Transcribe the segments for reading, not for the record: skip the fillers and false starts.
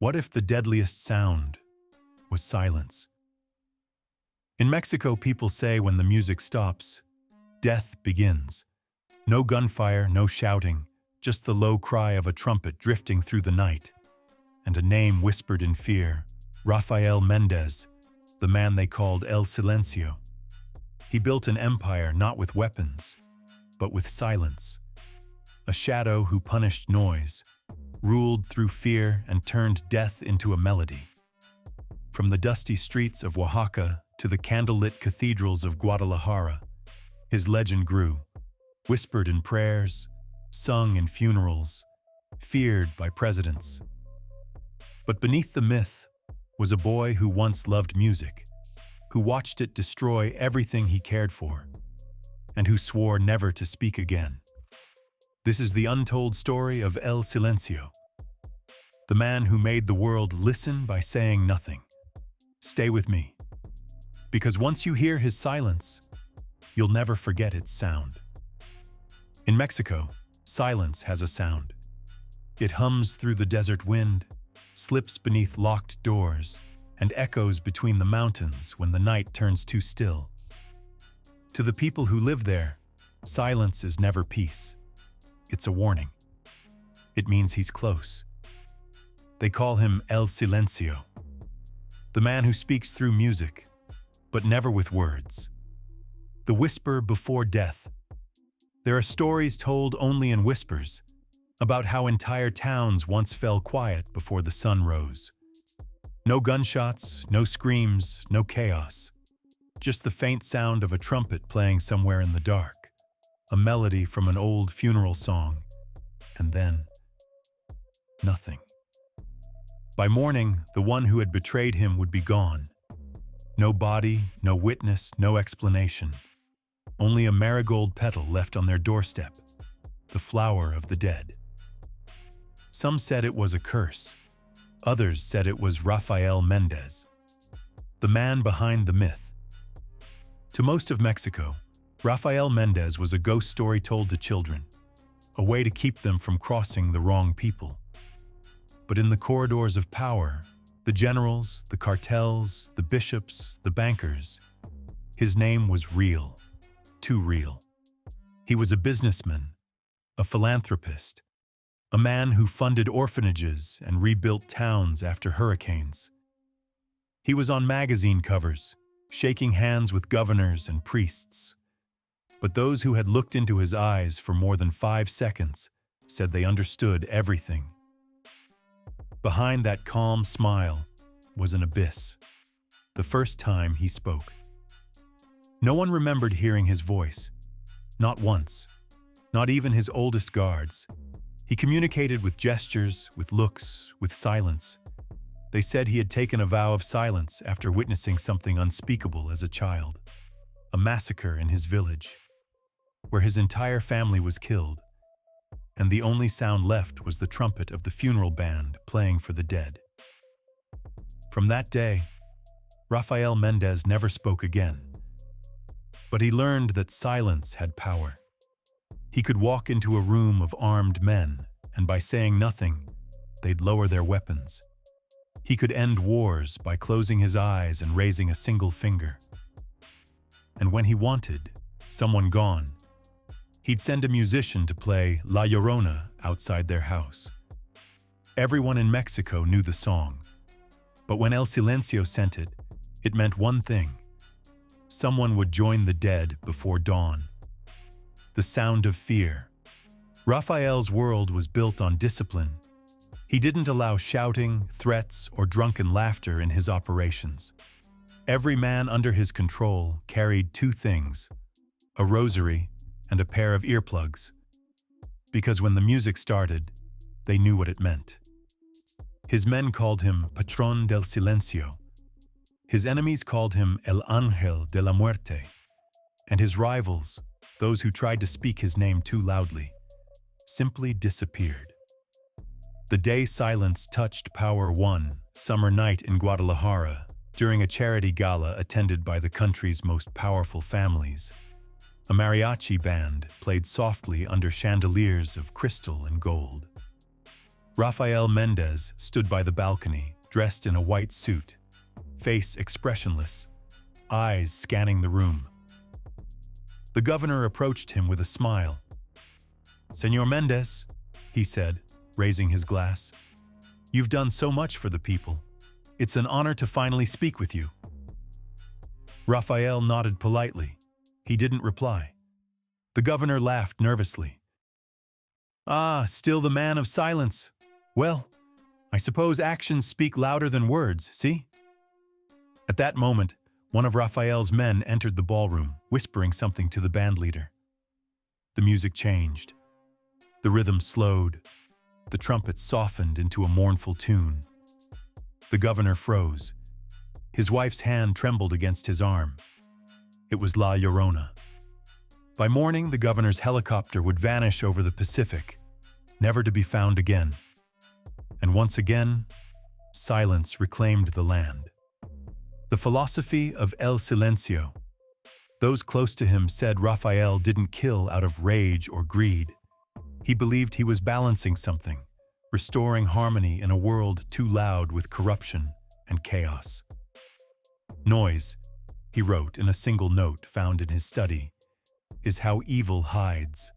What if the deadliest sound was silence? In Mexico, people say when the music stops, death begins. No gunfire, no shouting, just the low cry of a trumpet drifting through the night. And a name whispered in fear, Rafael Mendez, the man they called El Silencio. He built an empire not with weapons, but with silence. A shadow who punished noise, ruled through fear and turned death into a melody. From the dusty streets of Oaxaca to the candlelit cathedrals of Guadalajara, his legend grew, whispered in prayers, sung in funerals, feared by presidents. But beneath the myth was a boy who once loved music, who watched it destroy everything he cared for, and who swore never to speak again. This is the untold story of El Silencio, the man who made the world listen by saying nothing. Stay with me, because once you hear his silence, you'll never forget its sound. In Mexico, silence has a sound. It hums through the desert wind, slips beneath locked doors, and echoes between the mountains when the night turns too still. To the people who live there, silence is never peace. It's a warning. It means he's close. They call him El Silencio, the man who speaks through music, but never with words. The whisper before death. There are stories told only in whispers about how entire towns once fell quiet before the sun rose. No gunshots, no screams, no chaos. Just the faint sound of a trumpet playing somewhere in the dark. A melody from an old funeral song, and then nothing. By morning, the one who had betrayed him would be gone. No body, no witness, no explanation. Only a marigold petal left on their doorstep, the flower of the dead. Some said it was a curse. Others said it was Rafael Mendez, the man behind the myth. To most of Mexico, Rafael Mendez was a ghost story told to children, a way to keep them from crossing the wrong people. But in the corridors of power, the generals, the cartels, the bishops, the bankers, his name was real, too real. He was a businessman, a philanthropist, a man who funded orphanages and rebuilt towns after hurricanes. He was on magazine covers, shaking hands with governors and priests. But those who had looked into his eyes for more than 5 seconds said they understood everything. Behind that calm smile was an abyss. The first time he spoke. No one remembered hearing his voice. Not once. Not even his oldest guards. He communicated with gestures, with looks, with silence. They said he had taken a vow of silence after witnessing something unspeakable as a child. A massacre in his village, where his entire family was killed, and the only sound left was the trumpet of the funeral band playing for the dead. From that day, Rafael Mendez never spoke again. But he learned that silence had power. He could walk into a room of armed men, and by saying nothing, they'd lower their weapons. He could end wars by closing his eyes and raising a single finger. And when he wanted someone gone, he'd send a musician to play La Llorona outside their house. Everyone in Mexico knew the song, but when El Silencio sent it, it meant one thing. Someone would join the dead before dawn. The sound of fear. Rafael's world was built on discipline. He didn't allow shouting, threats, or drunken laughter in his operations. Every man under his control carried 2 things, a rosary and a pair of earplugs, because when the music started, they knew what it meant. His men called him Patrón del Silencio. His enemies called him El Ángel de la Muerte, and his rivals, those who tried to speak his name too loudly, simply disappeared. The day silence touched power one summer night in Guadalajara during a charity gala attended by the country's most powerful families. A mariachi band played softly under chandeliers of crystal and gold. Rafael Mendez stood by the balcony, dressed in a white suit, face expressionless, eyes scanning the room. The governor approached him with a smile. "Señor Mendez," he said, raising his glass, "you've done so much for the people. It's an honor to finally speak with you." Rafael nodded politely. He didn't reply. The governor laughed nervously. "Ah, still the man of silence. Well, I suppose actions speak louder than words, see?" At that moment, one of Rafael's men entered the ballroom, whispering something to the bandleader. The music changed. The rhythm slowed. The trumpet softened into a mournful tune. The governor froze. His wife's hand trembled against his arm. It was La Llorona. By morning, the governor's helicopter would vanish over the Pacific, never to be found again. And once again, silence reclaimed the land. The philosophy of El Silencio. Those close to him said Rafael didn't kill out of rage or greed. He believed he was balancing something, restoring harmony in a world too loud with corruption and chaos. "Noise," he wrote in a single note found in his study, "is how evil hides.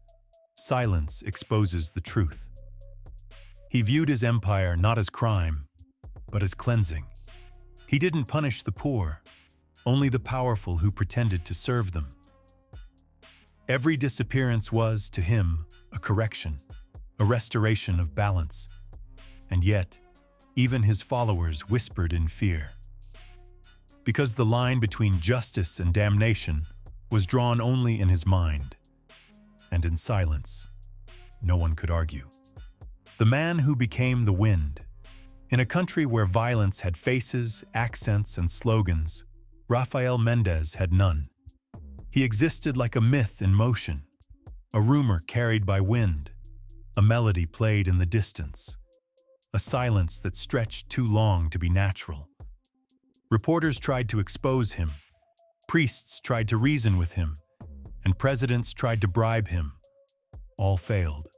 Silence exposes the truth." He viewed his empire not as crime, but as cleansing. He didn't punish the poor, only the powerful who pretended to serve them. Every disappearance was, to him, a correction, a restoration of balance. And yet, even his followers whispered in fear. Because the line between justice and damnation was drawn only in his mind, and in silence, no one could argue. The man who became the wind. In a country where violence had faces, accents, and slogans, Rafael Mendez had none. He existed like a myth in motion, a rumor carried by wind, a melody played in the distance, a silence that stretched too long to be natural. Reporters tried to expose him, priests tried to reason with him, and presidents tried to bribe him. All failed.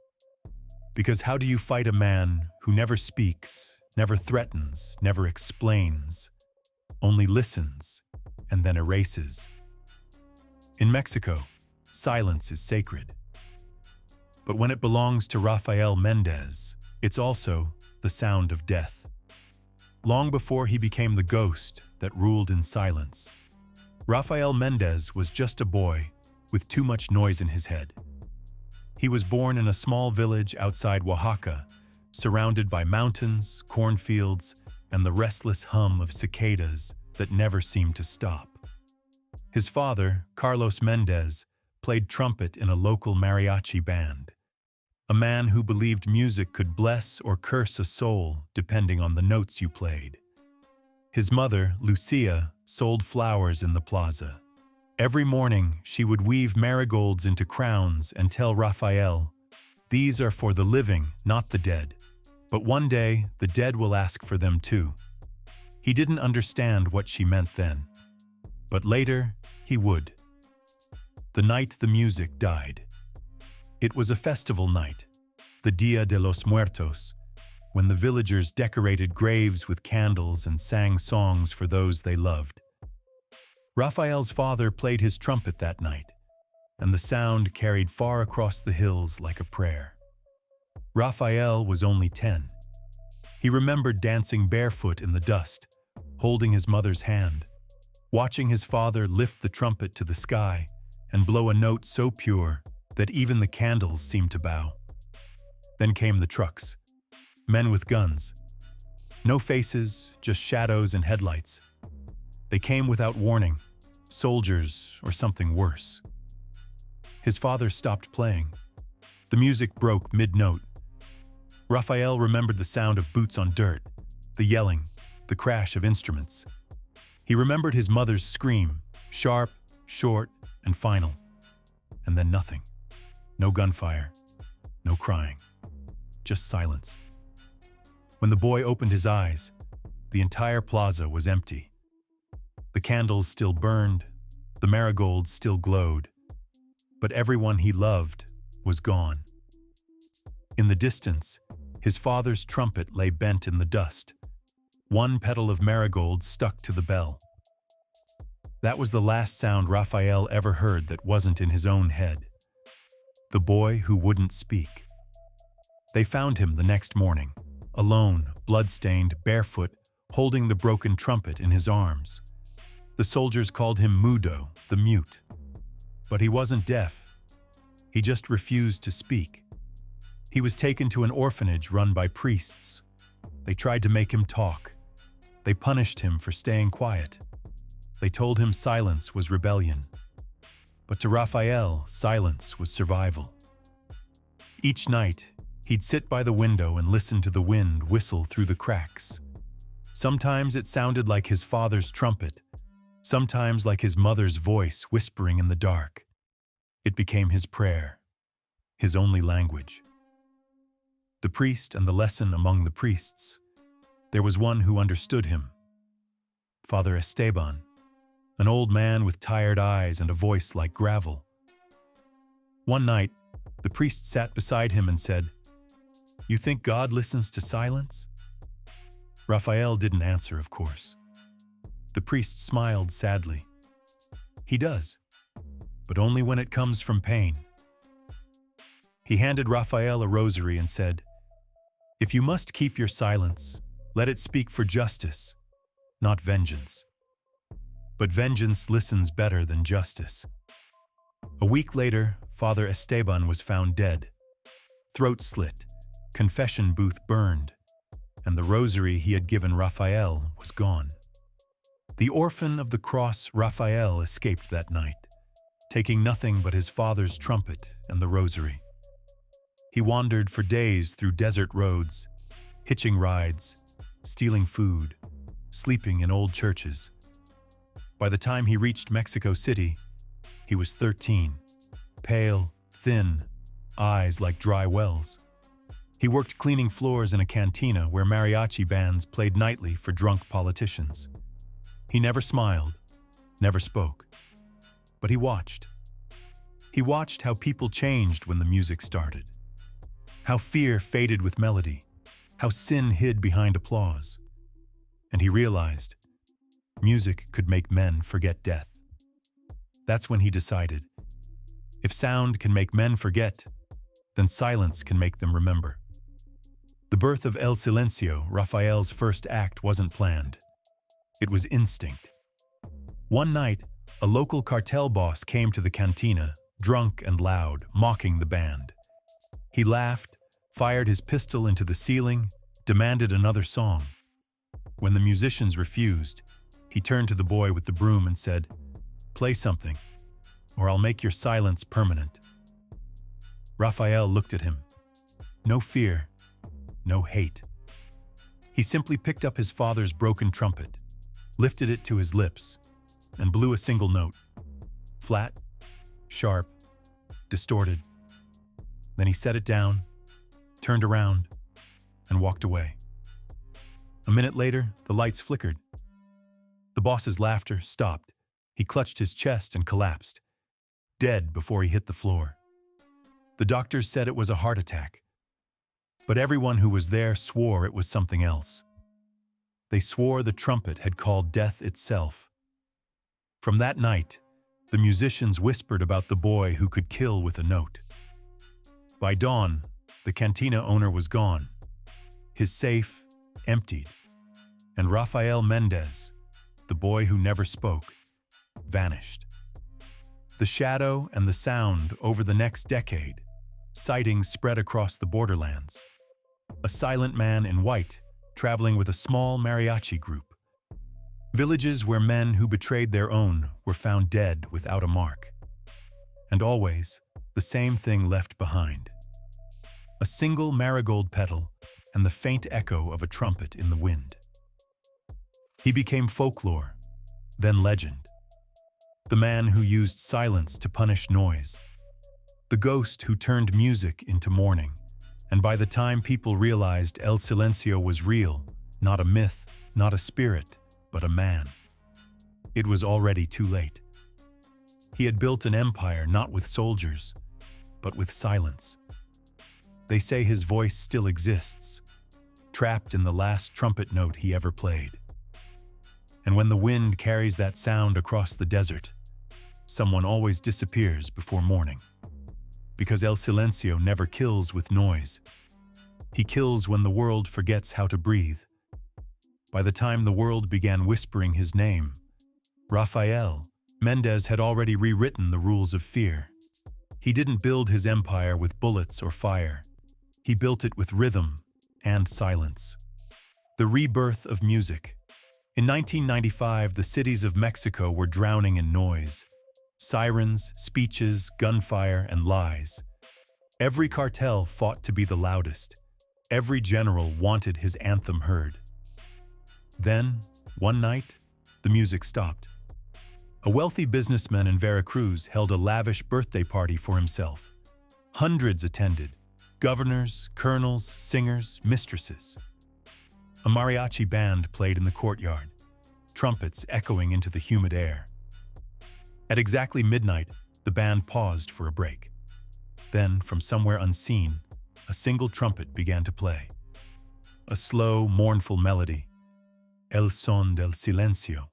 Because how do you fight a man who never speaks, never threatens, never explains, only listens, and then erases? In Mexico, silence is sacred. But when it belongs to Rafael Mendez, it's also the sound of death. Long before he became the ghost that ruled in silence, Rafael Mendez was just a boy with too much noise in his head. He was born in a small village outside Oaxaca, surrounded by mountains, cornfields, and the restless hum of cicadas that never seemed to stop. His father, Carlos Mendez, played trumpet in a local mariachi band, a man who believed music could bless or curse a soul depending on the notes you played. His mother, Lucia, sold flowers in the plaza. Every morning, she would weave marigolds into crowns and tell Rafael, "These are for the living, not the dead. But one day, the dead will ask for them too." He didn't understand what she meant then. But later, he would. The night the music died. It was a festival night, the Dia de los Muertos, when the villagers decorated graves with candles and sang songs for those they loved. Rafael's father played his trumpet that night, and the sound carried far across the hills like a prayer. Rafael was only 10. He remembered dancing barefoot in the dust, holding his mother's hand, watching his father lift the trumpet to the sky and blow a note so pure that even the candles seemed to bow. Then came the trucks, men with guns. No faces, just shadows and headlights. They came without warning, soldiers or something worse. His father stopped playing. The music broke mid-note. Rafael remembered the sound of boots on dirt, the yelling, the crash of instruments. He remembered his mother's scream, sharp, short, and final. And then nothing. No gunfire, no crying, just silence. When the boy opened his eyes, the entire plaza was empty. The candles still burned, the marigolds still glowed, but everyone he loved was gone. In the distance, His father's trumpet lay bent in the dust. One petal of marigold stuck to the bell. That was the last sound Rafael ever heard that wasn't in his own head. The boy who wouldn't speak. They found him the next morning, alone, blood-stained, barefoot, holding the broken trumpet in his arms. The soldiers called him Mudo, the mute. But he wasn't deaf. He just refused to speak. He was taken to an orphanage run by priests. They tried to make him talk. They punished him for staying quiet. They told him silence was rebellion. But to Rafael, silence was survival. Each night, he'd sit by the window and listen to the wind whistle through the cracks. Sometimes it sounded like his father's trumpet, sometimes like his mother's voice whispering in the dark. It became his prayer, his only language. The priest and the lesson among the priests. There was one who understood him. Father Esteban, an old man with tired eyes and a voice like gravel. One night, the priest sat beside him and said, "You think God listens to silence?" Rafael didn't answer, of course. The priest smiled sadly. "He does, but only when it comes from pain." He handed Rafael a rosary and said, "If you must keep your silence, let it speak for justice, not vengeance." But vengeance listens better than justice. A week later, Father Esteban was found dead. Throat slit, confession booth burned, and the rosary he had given Rafael was gone. The orphan of the cross Rafael escaped that night, taking nothing but his father's trumpet and the rosary. He wandered for days through desert roads, hitching rides, stealing food, sleeping in old churches. By the time he reached Mexico City, he was 13, pale, thin, eyes like dry wells. He worked cleaning floors in a cantina where mariachi bands played nightly for drunk politicians. He never smiled, never spoke, but he watched. He watched how people changed when the music started, how fear faded with melody, how sin hid behind applause. And he realized music could make men forget death. That's when he decided, if sound can make men forget, then silence can make them remember. The birth of El Silencio, Rafael's first act, wasn't planned. It was instinct. One night, a local cartel boss came to the cantina, drunk and loud, mocking the band. He laughed, fired his pistol into the ceiling, demanded another song. When the musicians refused, he turned to the boy with the broom and said, "Play something, or I'll make your silence permanent." Rafael looked at him. No fear, no hate. He simply picked up his father's broken trumpet, lifted it to his lips, and blew a single note. Flat, sharp, distorted. Then he set it down, turned around, and walked away. A minute later, the lights flickered. The boss's laughter stopped. He clutched his chest and collapsed, dead before he hit the floor. The doctors said it was a heart attack, but everyone who was there swore it was something else. They swore the trumpet had called death itself. From that night, the musicians whispered about the boy who could kill with a note. By dawn, the cantina owner was gone, his safe emptied, and Rafael Mendez, the boy who never spoke, vanished. The shadow and the sound over the next decade, sightings spread across the borderlands. A silent man in white, traveling with a small mariachi group. Villages where men who betrayed their own were found dead without a mark. And always, the same thing left behind. A single marigold petal and the faint echo of a trumpet in the wind. He became folklore, then legend. The man who used silence to punish noise. The ghost who turned music into mourning. And by the time people realized El Silencio was real, not a myth, not a spirit, but a man, it was already too late. He had built an empire not with soldiers, but with silence. They say his voice still exists, trapped in the last trumpet note he ever played. And when the wind carries that sound across the desert, someone always disappears before morning. Because El Silencio never kills with noise. He kills when the world forgets how to breathe. By the time the world began whispering his name, Rafael Mendez had already rewritten the rules of fear. He didn't build his empire with bullets or fire. He built it with rhythm and silence. The rebirth of music. In 1995, the cities of Mexico were drowning in noise. Sirens, speeches, gunfire, and lies. Every cartel fought to be the loudest. Every general wanted his anthem heard. Then, one night, the music stopped. A wealthy businessman in Veracruz held a lavish birthday party for himself. Hundreds attended. Governors, colonels, singers, mistresses. A mariachi band played in the courtyard, trumpets echoing into the humid air. At exactly midnight, the band paused for a break. Then, from somewhere unseen, a single trumpet began to play. A slow, mournful melody. El son del silencio.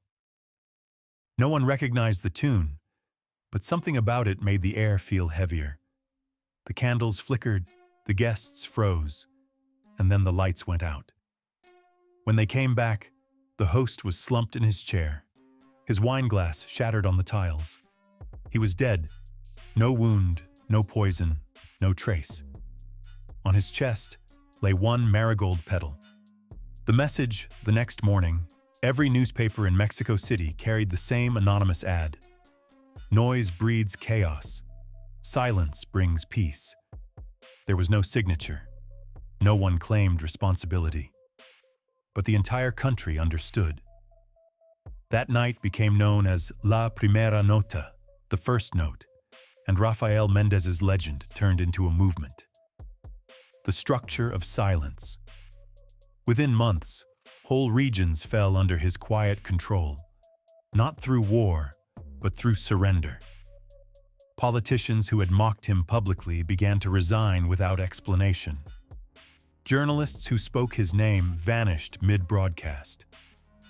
No one recognized the tune, but something about it made the air feel heavier. The candles flickered, the guests froze, and then the lights went out. When they came back, the host was slumped in his chair, his wine glass shattered on the tiles. He was dead. No wound, no poison, no trace. On his chest lay one marigold petal. The message, the next morning, every newspaper in Mexico City carried the same anonymous ad. Noise breeds chaos. Silence brings peace. There was no signature. No one claimed responsibility. But the entire country understood. That night became known as La Primera Nota, the first note, and Rafael Mendez's legend turned into a movement. The structure of silence. Within months, whole regions fell under his quiet control, not through war, but through surrender. Politicians who had mocked him publicly began to resign without explanation. Journalists who spoke his name vanished mid-broadcast.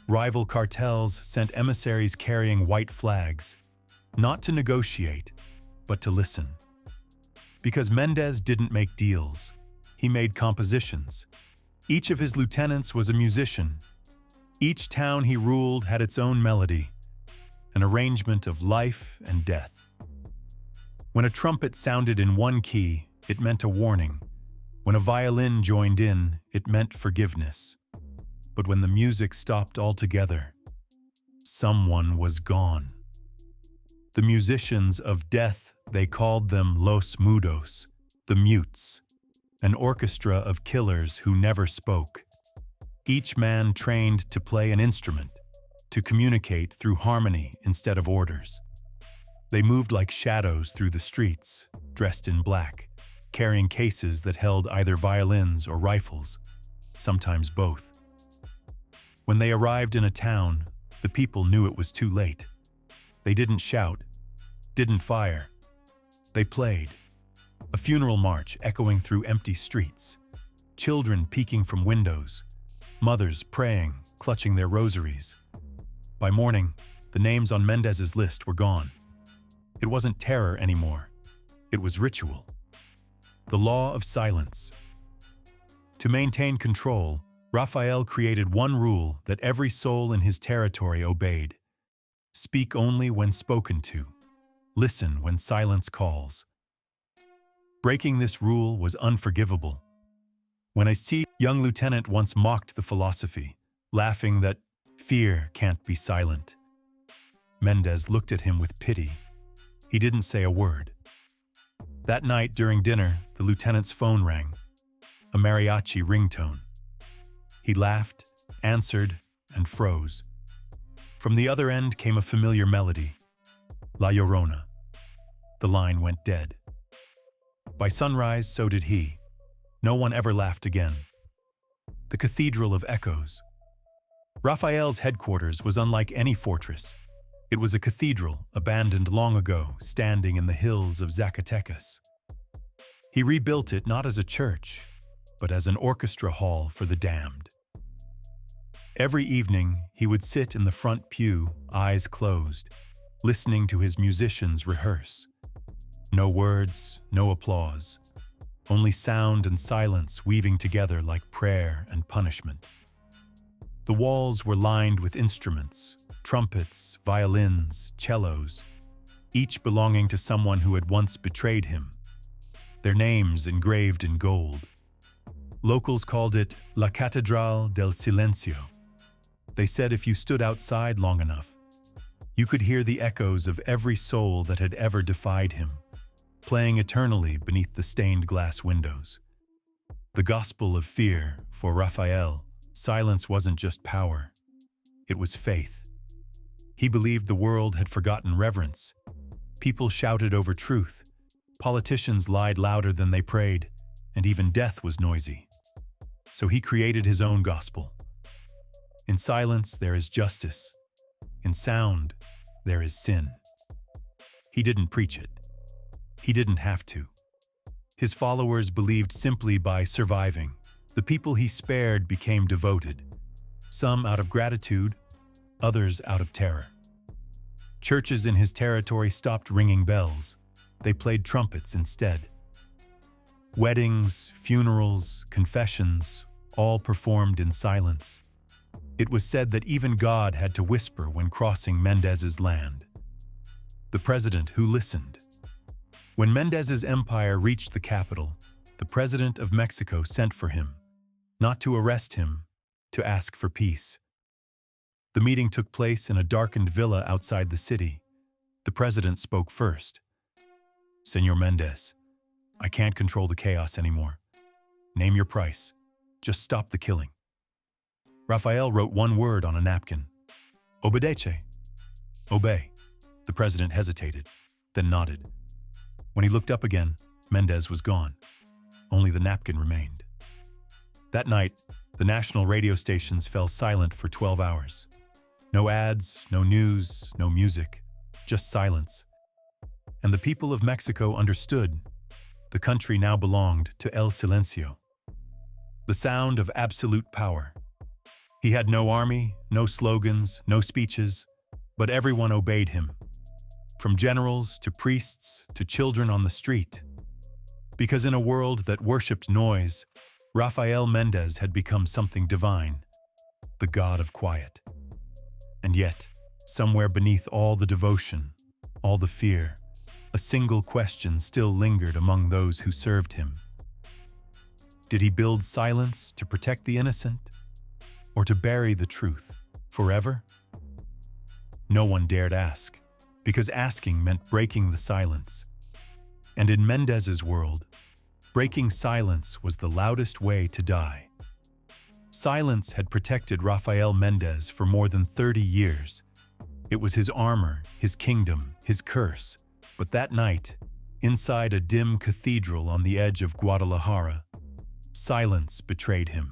Rival cartels sent emissaries carrying white flags, not to negotiate, but to listen. Because Mendez didn't make deals, he made compositions. Each of his lieutenants was a musician. Each town he ruled had its own melody, an arrangement of life and death. When a trumpet sounded in one key, it meant a warning. When a violin joined in, it meant forgiveness. But when the music stopped altogether, someone was gone. The musicians of death, they called them Los Mudos, the mutes, an orchestra of killers who never spoke. Each man trained to play an instrument, to communicate through harmony instead of orders. They moved like shadows through the streets, dressed in black, carrying cases that held either violins or rifles, sometimes both. When they arrived in a town, the people knew it was too late. They didn't shout, didn't fire. They played. A funeral march echoing through empty streets, children peeking from windows, mothers praying, clutching their rosaries. By morning, the names on Mendez's list were gone. It wasn't terror anymore. It was ritual. The law of silence. To maintain control, Rafael created one rule that every soul in his territory obeyed. Speak only when spoken to. Listen when silence calls. Breaking this rule was unforgivable. When a young lieutenant once mocked the philosophy, laughing that fear can't be silent. Mendez looked at him with pity. He didn't say a word. That night during dinner, the lieutenant's phone rang, a mariachi ringtone. He laughed, answered, and froze. From the other end came a familiar melody, La Llorona. The line went dead. By sunrise, so did he. No one ever laughed again. The Cathedral of Echoes. Rafael's headquarters was unlike any fortress. It was a cathedral, abandoned long ago, standing in the hills of Zacatecas. He rebuilt it not as a church, but as an orchestra hall for the damned. Every evening, he would sit in the front pew, eyes closed, listening to his musicians rehearse. No words, no applause, only sound and silence weaving together like prayer and punishment. The walls were lined with instruments, trumpets, violins, cellos, each belonging to someone who had once betrayed him, their names engraved in gold. Locals called it La Catedral del Silencio. They said if you stood outside long enough, you could hear the echoes of every soul that had ever defied him, playing eternally beneath the stained glass windows. The gospel of fear, for Rafael, silence wasn't just power, it was faith. He believed the world had forgotten reverence. People shouted over truth, politicians lied louder than they prayed, and even death was noisy. So he created his own gospel. In silence, there is justice. In sound, there is sin. He didn't preach it. He didn't have to. His followers believed simply by surviving. The people he spared became devoted, some out of gratitude, others out of terror. Churches in his territory stopped ringing bells. They played trumpets instead. Weddings, funerals, confessions, all performed in silence. It was said that even God had to whisper when crossing Mendez's land. The president who listened. When Mendez's empire reached the capital, the president of Mexico sent for him, not to arrest him, to ask for peace. The meeting took place in a darkened villa outside the city. The president spoke first. "Señor Mendez, I can't control the chaos anymore. Name your price. Just stop the killing." Rafael wrote one word on a napkin. "Obedece." Obey. The president hesitated, then nodded. When he looked up again, Mendez was gone. Only the napkin remained. That night, the national radio stations fell silent for 12 hours. No ads, no news, no music, just silence. And the people of Mexico understood. The country now belonged to El Silencio. The sound of absolute power. He had no army, no slogans, no speeches, but everyone obeyed him. From generals to priests to children on the street. Because in a world that worshipped noise, Rafael Mendez had become something divine, the god of quiet. And yet, somewhere beneath all the devotion, all the fear, a single question still lingered among those who served him. Did he build silence to protect the innocent, or to bury the truth forever? No one dared ask, because asking meant breaking the silence. And in Mendez's world, breaking silence was the loudest way to die. Silence had protected Rafael Mendez for more than 30 years. It was his armor, his kingdom, his curse. But that night, inside a dim cathedral on the edge of Guadalajara, silence betrayed him.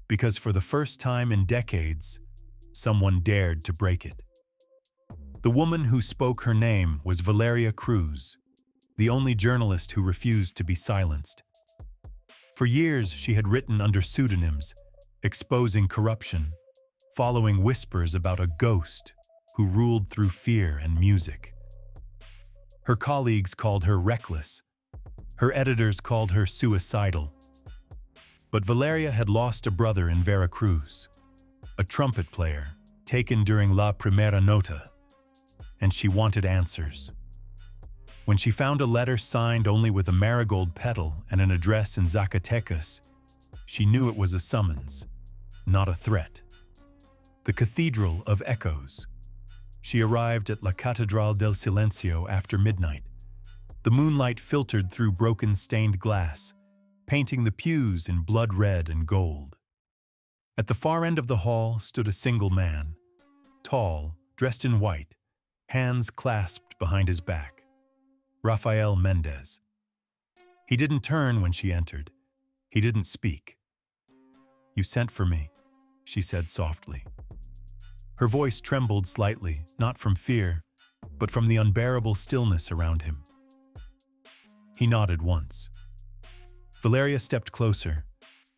Because for the first time in decades, someone dared to break it. The woman who spoke her name was Valeria Cruz, the only journalist who refused to be silenced. For years, she had written under pseudonyms, exposing corruption, following whispers about a ghost who ruled through fear and music. Her colleagues called her reckless. Her editors called her suicidal. But Valeria had lost a brother in Veracruz, a trumpet player taken during La Primera Nota, and she wanted answers. When she found a letter signed only with a marigold petal and an address in Zacatecas, she knew it was a summons, not a threat. The Cathedral of Echoes. She arrived at La Catedral del Silencio after midnight. The moonlight filtered through broken stained glass, painting the pews in blood red and gold. At the far end of the hall stood a single man, tall, dressed in white, hands clasped behind his back. Rafael Mendez. He didn't turn when she entered. He didn't speak. "You sent for me," she said softly. Her voice trembled slightly, not from fear, but from the unbearable stillness around him. He nodded once. Valeria stepped closer,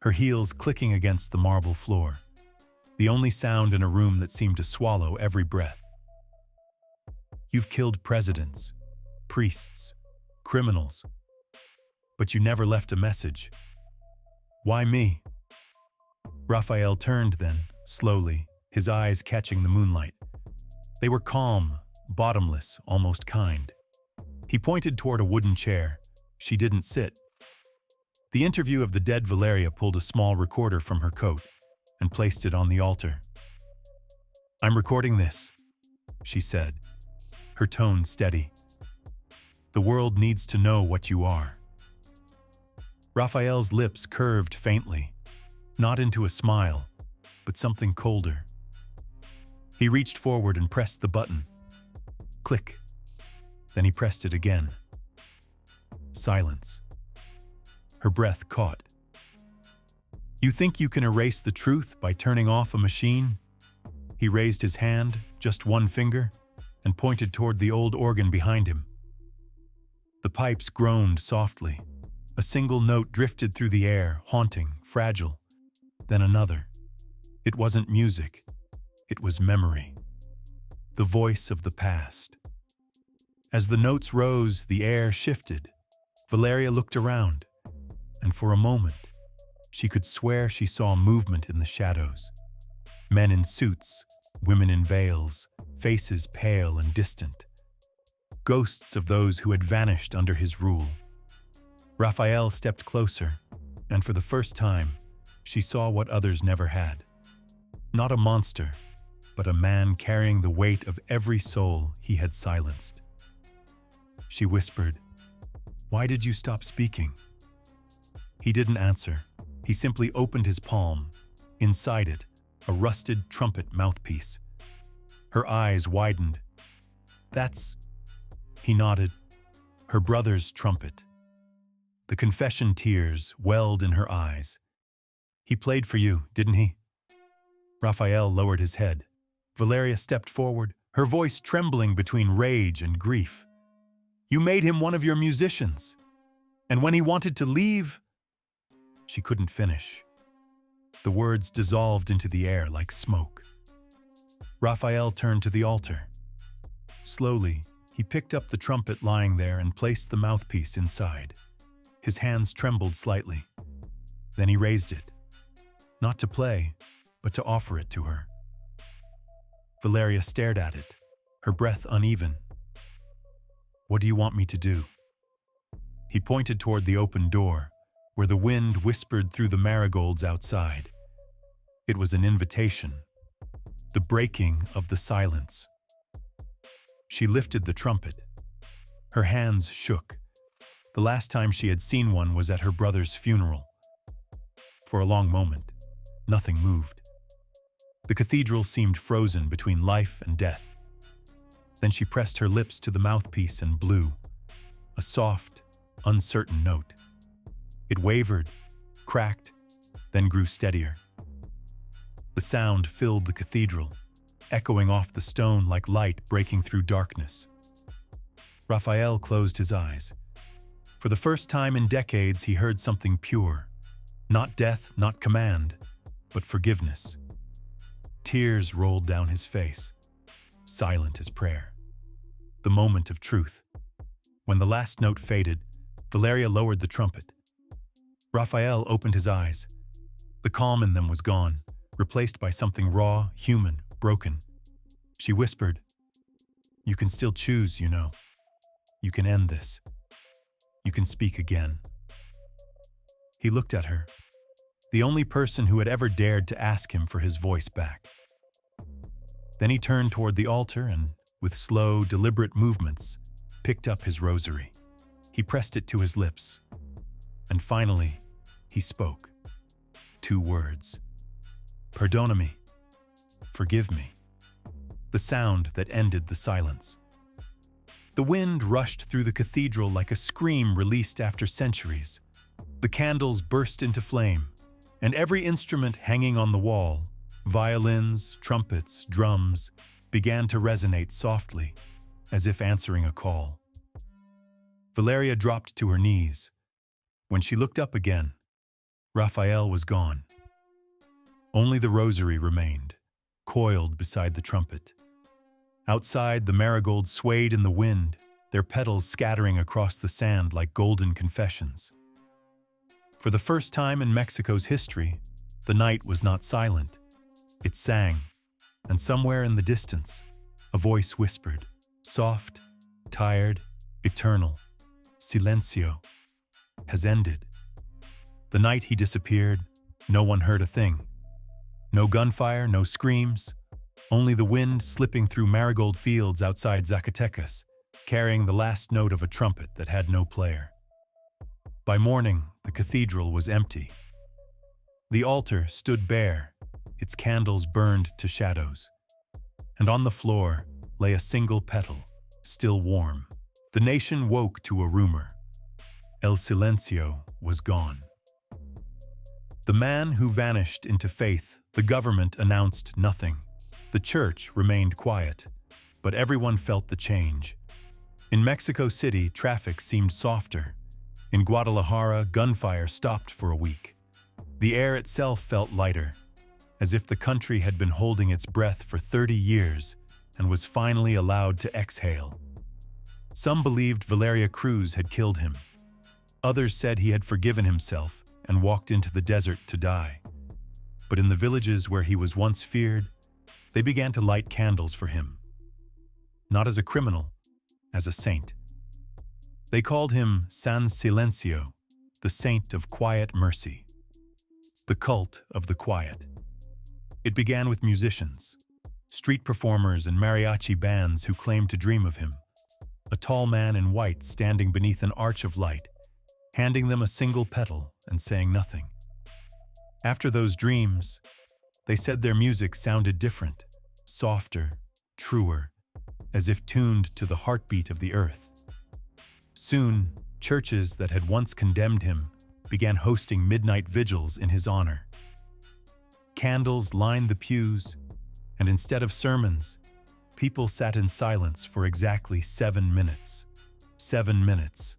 her heels clicking against the marble floor, the only sound in a room that seemed to swallow every breath. You've killed presidents, priests, criminals, but you never left a message. Why me? Rafael turned then, slowly, his eyes catching the moonlight. They were calm, bottomless, almost kind. He pointed toward a wooden chair. She didn't sit. The interview of the dead Valeria pulled a small recorder from her coat and placed it on the altar. "I'm recording this," she said, her tone steady. "The world needs to know what you are." Rafael's lips curved faintly, not into a smile, but something colder. He reached forward and pressed the button. Click. Then he pressed it again. Silence. Her breath caught. "You think you can erase the truth by turning off a machine?" He raised his hand, just one finger, and pointed toward the old organ behind him. The pipes groaned softly. A single note drifted through the air, haunting, fragile. Then another. It wasn't music. It was memory. The voice of the past. As the notes rose, the air shifted. Valeria looked around, and for a moment, she could swear she saw movement in the shadows. Men in suits, women in veils, faces pale and distant. Ghosts of those who had vanished under his rule. Rafael stepped closer, and for the first time, she saw what others never had. Not a monster, but a man carrying the weight of every soul he had silenced. She whispered, "Why did you stop speaking?" He didn't answer. He simply opened his palm. Inside it, a rusted trumpet mouthpiece. Her eyes widened. "That's..." He nodded. "Her brother's trumpet." The confession tears welled in her eyes. "He played for you, didn't he?" Rafael lowered his head. Valeria stepped forward, her voice trembling between rage and grief. "You made him one of your musicians. And when he wanted to leave..." She couldn't finish. The words dissolved into the air like smoke. Rafael turned to the altar. Slowly, he picked up the trumpet lying there and placed the mouthpiece inside. His hands trembled slightly. Then he raised it. Not to play, but to offer it to her. Valeria stared at it, her breath uneven. "What do you want me to do?" He pointed toward the open door, where the wind whispered through the marigolds outside. It was an invitation, the breaking of the silence. She lifted the trumpet. Her hands shook. The last time she had seen one was at her brother's funeral. For a long moment, nothing moved. The cathedral seemed frozen between life and death. Then she pressed her lips to the mouthpiece and blew, a soft, uncertain note. It wavered, cracked, then grew steadier. The sound filled the cathedral, echoing off the stone like light breaking through darkness. Rafael closed his eyes. For the first time in decades, he heard something pure. Not death, not command, but forgiveness. Tears rolled down his face, silent as prayer. The moment of truth. When the last note faded, Valeria lowered the trumpet. Rafael opened his eyes. The calm in them was gone, replaced by something raw, human, broken. She whispered, "You can still choose, you know. You can end this. You can speak again." He looked at her, the only person who had ever dared to ask him for his voice back. Then he turned toward the altar and, with slow, deliberate movements, picked up his rosary. He pressed it to his lips. And finally, he spoke. 2 words. "Perdona-me. Forgive me." The sound that ended the silence. The wind rushed through the cathedral like a scream released after centuries. The candles burst into flame, and every instrument hanging on the wall, violins, trumpets, drums, began to resonate softly, as if answering a call. Valeria dropped to her knees. When she looked up again, Rafael was gone. Only the rosary remained, coiled beside the trumpet. Outside, the marigolds swayed in the wind, their petals scattering across the sand like golden confessions. For the first time in Mexico's history, the night was not silent. It sang, and somewhere in the distance, a voice whispered, soft, tired, eternal, Silencio has ended. The night he disappeared, no one heard a thing. No gunfire, no screams, only the wind slipping through marigold fields outside Zacatecas, carrying the last note of a trumpet that had no player. By morning, the cathedral was empty. The altar stood bare, its candles burned to shadows. And on the floor lay a single petal, still warm. The nation woke to a rumor. El Silencio was gone. The man who vanished into faith, the government announced nothing. The church remained quiet, but everyone felt the change. In Mexico City, traffic seemed softer. In Guadalajara, gunfire stopped for a week. The air itself felt lighter, as if the country had been holding its breath for 30 years and was finally allowed to exhale. Some believed Valeria Cruz had killed him. Others said he had forgiven himself and walked into the desert to die. But in the villages where he was once feared, they began to light candles for him. Not as a criminal, as a saint. They called him San Silencio, the saint of quiet mercy. The cult of the quiet. It began with musicians, street performers and mariachi bands who claimed to dream of him. A tall man in white standing beneath an arch of light, handing them a single petal and saying nothing. After those dreams, they said their music sounded different, softer, truer, as if tuned to the heartbeat of the earth. Soon, churches that had once condemned him began hosting midnight vigils in his honor. Candles lined the pews, and instead of sermons, people sat in silence for exactly 7 minutes. 7 minutes,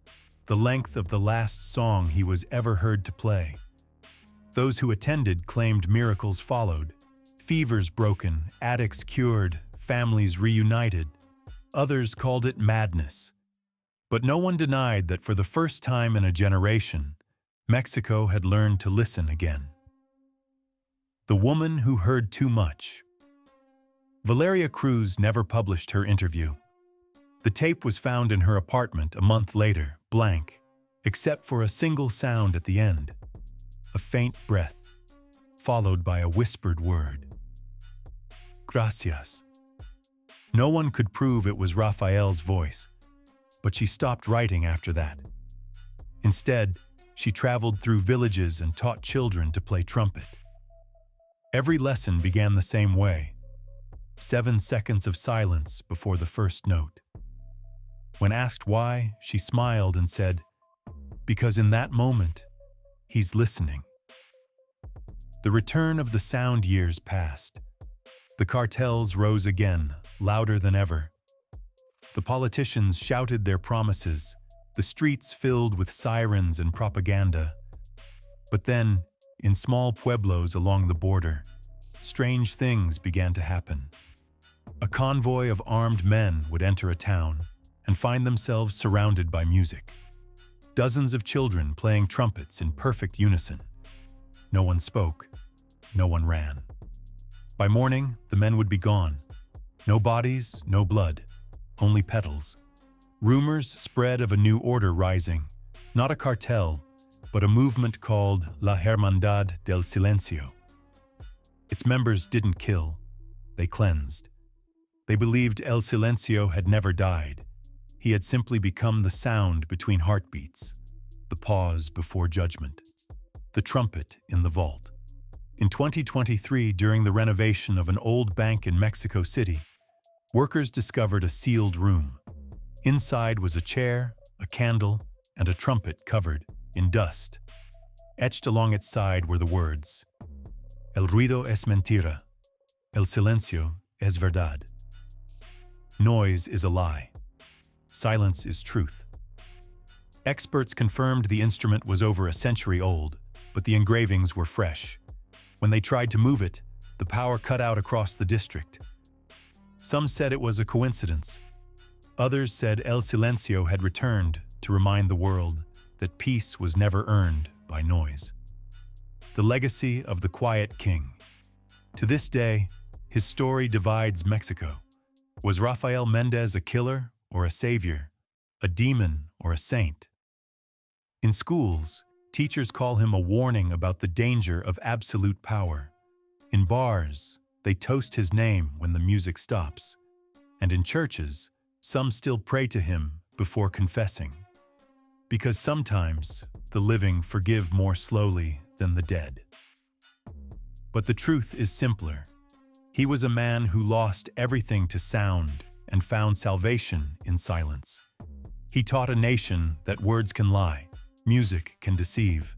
the length of the last song he was ever heard to play. Those who attended claimed miracles followed. Fevers broken, addicts cured, families reunited. Others called it madness. But no one denied that for the first time in a generation, Mexico had learned to listen again. The woman who heard too much. Valeria Cruz never published her interview. The tape was found in her apartment a month later, blank, except for a single sound at the end. A faint breath, followed by a whispered word. Gracias. No one could prove it was Rafael's voice, but she stopped writing after that. Instead, she traveled through villages and taught children to play trumpet. Every lesson began the same way. 7 seconds of silence before the first note. When asked why, she smiled and said, "Because in that moment, he's listening." The return of the sound years passed. The cartels rose again, louder than ever. The politicians shouted their promises, the streets filled with sirens and propaganda. But then, in small pueblos along the border, strange things began to happen. A convoy of armed men would enter a town and find themselves surrounded by music. Dozens of children playing trumpets in perfect unison. No one spoke. No one ran. By morning, the men would be gone. No bodies, no blood, only petals. Rumors spread of a new order rising, not a cartel, but a movement called La Hermandad del Silencio. Its members didn't kill, they cleansed. They believed El Silencio had never died. He had simply become the sound between heartbeats, the pause before judgment, the trumpet in the vault. In 2023, during the renovation of an old bank in Mexico City, workers discovered a sealed room. Inside was a chair, a candle, and a trumpet covered in dust. Etched along its side were the words, "El ruido es mentira, el silencio es verdad." Noise is a lie. Silence is truth. Experts confirmed the instrument was over a century old, but the engravings were fresh. When they tried to move it, the power cut out across the district. Some said it was a coincidence. Others said El Silencio had returned to remind the world that peace was never earned by noise. The legacy of the quiet king. To this day, his story divides Mexico. Was Rafael Mendez a killer or a savior, a demon or a saint? In schools, teachers call him a warning about the danger of absolute power. In bars, they toast his name when the music stops. And in churches, some still pray to him before confessing. Because sometimes the living forgive more slowly than the dead. But the truth is simpler. He was a man who lost everything to sound and found salvation in silence. He taught a nation that words can lie, music can deceive,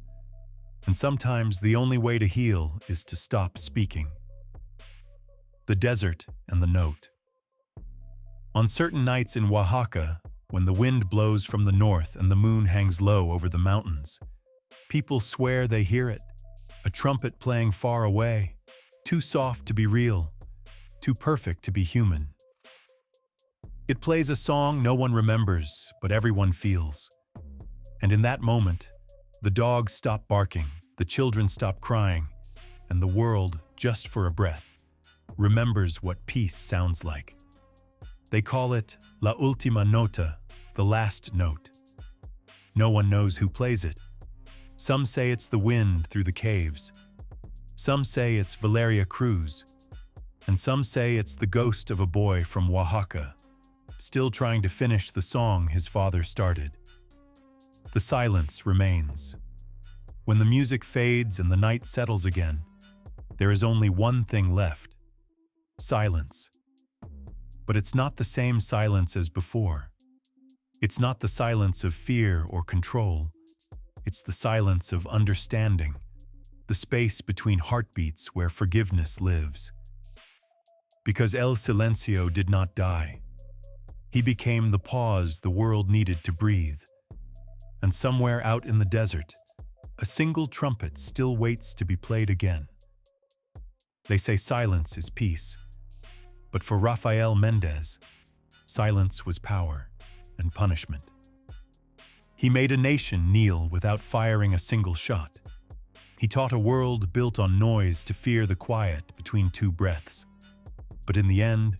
and sometimes the only way to heal is to stop speaking. The desert and the note. On certain nights in Oaxaca, when the wind blows from the north and the moon hangs low over the mountains, people swear they hear it, a trumpet playing far away, too soft to be real, too perfect to be human. It plays a song no one remembers, but everyone feels. And in that moment, the dogs stop barking, the children stop crying, and the world, just for a breath, remembers what peace sounds like. They call it La Última Nota, the last note. No one knows who plays it. Some say it's the wind through the caves. Some say it's Valeria Cruz. And some say it's the ghost of a boy from Oaxaca, still trying to finish the song his father started. The silence remains. When the music fades and the night settles again, there is only one thing left: silence. But it's not the same silence as before. It's not the silence of fear or control. It's the silence of understanding, the space between heartbeats where forgiveness lives. Because El Silencio did not die. He became the pause the world needed to breathe. And somewhere out in the desert, a single trumpet still waits to be played again. They say silence is peace. But for Rafael Mendez, silence was power and punishment. He made a nation kneel without firing a single shot. He taught a world built on noise to fear the quiet between two breaths. But in the end,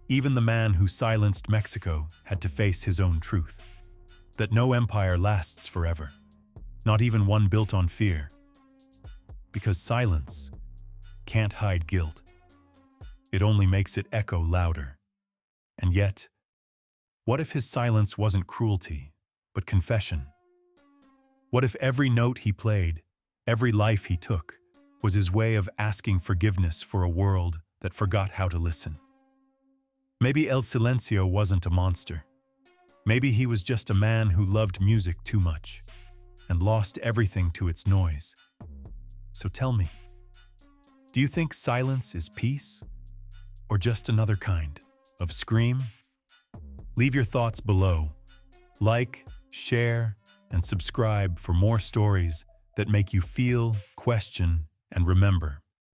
even the man who silenced Mexico had to face his own truth. That no empire lasts forever, not even one built on fear. Because silence can't hide guilt. It only makes it echo louder. And yet, what if his silence wasn't cruelty, but confession? What if every note he played, every life he took, was his way of asking forgiveness for a world that forgot how to listen? Maybe El Silencio wasn't a monster. Maybe he was just a man who loved music too much and lost everything to its noise. So tell me, do you think silence is peace? Or just another kind of scream? Leave your thoughts below. Like, share, and subscribe for more stories that make you feel, question, and remember.